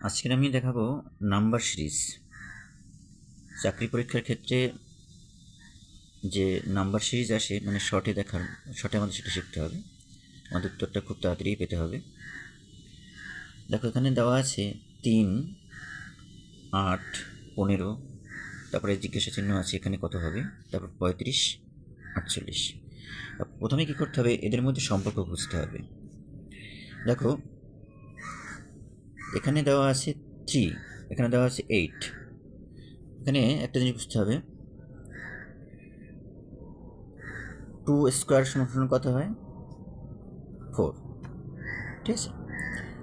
আজকে আমি দেখাবো নাম্বার সিরিজ। চাকরি পরীক্ষার ক্ষেত্রে যে নাম্বার সিরিজ আসে মানে শর্টে আমাদের সেটা শিখতে হবে। আমাদের উত্তরটা খুব তাড়াতাড়ি পেতে হবে। দেখো এখানে দেওয়া আছে 3, 8, 15, তারপরে জিজ্ঞাসা চিহ্ন আছে এখানে কত হবে, তারপর 35, 48। প্রথমে কী করতে হবে, এদের মধ্যে সম্পর্ক খুঁজতে হবে। দেখো এখানে দেওয়া আছে 3, এখানে দেওয়া আছে 8। এখানে একটা জিনিস বুঝতে হবে, 2 স্কোয়ার সমান কত হয়, 4। ঠিক আছে,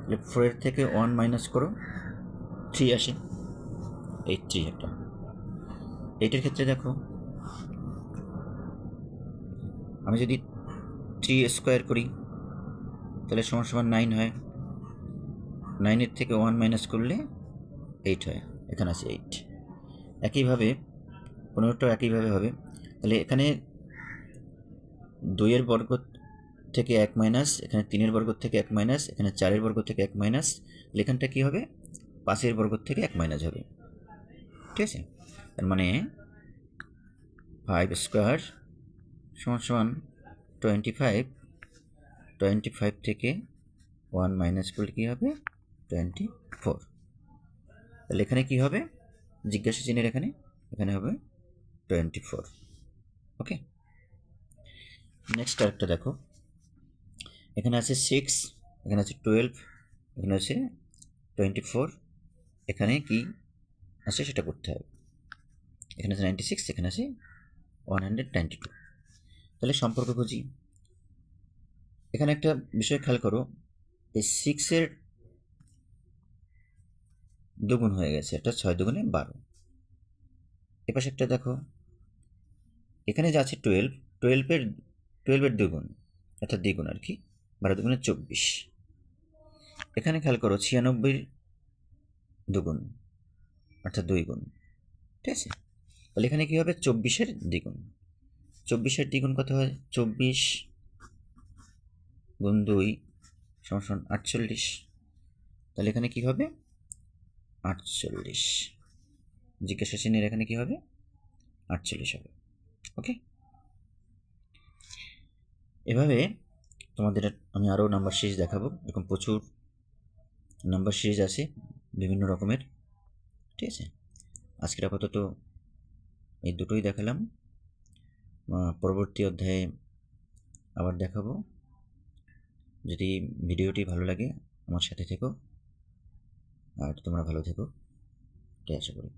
তাহলে 4 থেকে 1 মাইনাস করো, 3 আসে, এই 3 একটা। এইটার ক্ষেত্রে দেখো আমি যদি 3 স্কোয়ার করি তাহলে সমান 9 হয়। 9 থেকে 1 মাইনাস করলে 8 হয়, এখানে আছে 8। একইভাবে 15টাও একইভাবে হবে। তাহলে এখানে 2 বর্গ থেকে 1 মাইনাস, এখানে 3 বর্গ থেকে 1 মাইনাস, এখানে 4 বর্গ থেকে 1 মাইনাস, তাহলে এখানটা কী হবে, 5 বর্গ থেকে 1 মাইনাস হবে। ঠিক আছে, তার মানে 5 স্কোয়ার সমান 25। 25 থেকে 1 মাইনাস করলে কী হবে, 24। তাহলে এখানে কী হবে, জিজ্ঞাসা চিহ্নের এখানে হবে 24। ওকে, নেক্সট আরেকটা দেখো, এখানে আছে 6, এখানে আছে 12, এখানে আছে 24। এখানে কি আছে সেটা করতে হবে। এখানে আছে 96, এখানে আছে 192। তাহলে সম্পর্ক খুঁজি। এখানে একটা বিষয় খেয়াল করো, এই 6 দুগুণ হয়ে গেছে, এটা 6 দুগুণে 12। এপাশে একটা দেখো, এখানে যে আছে 12 দুগুণ অর্থাৎ দ্বিগুণ আর কি, 12 দুগুণে 24। এখানে খেয়াল করো 96 দুগুণ অর্থাৎ 2 গুণ। ঠিক আছে, তাহলে এখানে কী হবে, 24 দ্বিগুণ। 24 দ্বিগুণ কত হয়, 24 গুণ 2 সমান 48। তাহলে এখানে কী হবে, 48। জিজ্ঞাসা চিহ্নের এখানে কী হবে, 48 হবে। ওকে, এভাবে তোমাদের আমি আরও নাম্বার সিরিজ দেখাবো। এরকম প্রচুর নাম্বার সিরিজ আছে বিভিন্ন রকমের। ঠিক আছে, আজকের আপাতত এই দুটোই দেখালাম। পরবর্তী অধ্যায়ে আবার দেখাবো। যদি ভিডিওটি ভালো লাগে আমার সাথে থেকো, আর তোমরা ভালো থেকো, এটাই আশা করি।